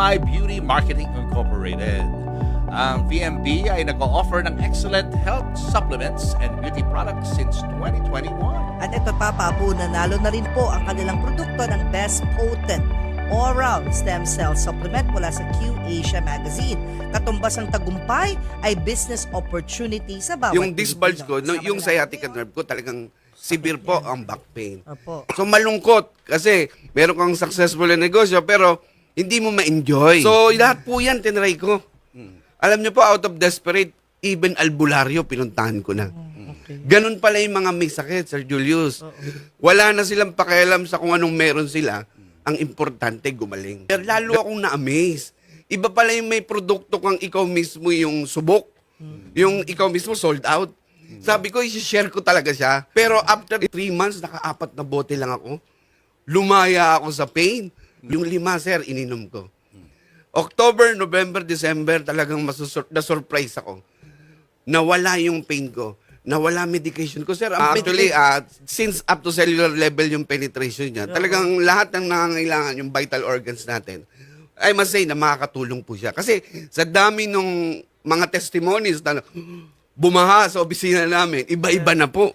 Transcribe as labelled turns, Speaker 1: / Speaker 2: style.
Speaker 1: My Beauty Marketing Incorporated. Ang VMB ay nag-o-offer ng excellent health supplements and beauty products since 2021.
Speaker 2: At ito pa, Papu, nanalo na rin po ang kanilang produkto ng Best Potent Oral Stem Cell Supplement mula sa Q Asia Magazine. Katumbas ang tagumpay ay business opportunity sa bawat
Speaker 3: Yung disc bulge ko,
Speaker 2: Pilipino.
Speaker 3: yung sciatica nerve ko, talagang severe po ang back pain.
Speaker 2: Opo.
Speaker 3: So malungkot kasi meron kang successful na negosyo pero hindi mo ma-enjoy. So lahat po yan tinry ko. Alam niyo po, out of desperate, even albularyo pinuntahan ko na.
Speaker 2: Okay.
Speaker 3: Ganun pala yung mga may sakit, Sir Julius. Wala na silang pakialam sa kung anong meron sila. Ang importante, gumaling. Pero lalo akong na-amaze. Iba pala yung may produkto kang ikaw mismo yung subok. Yung ikaw mismo sold out. Sabi ko, i-share ko talaga siya. Pero after 3 months, naka-4 na bote lang ako. Lumaya ako sa pain. Yung 5, sir, ininom ko. October, November, December, talagang na-surprise ako. Nawala yung pain ko. Nawala medication ko, sir. Actually, since up to cellular level yung penetration niya, talagang lahat ng nangangailangan, yung vital organs natin, I must say na makakatulong po siya. Kasi sa dami ng mga testimonies na bumaha sa opisina namin, iba-iba na po.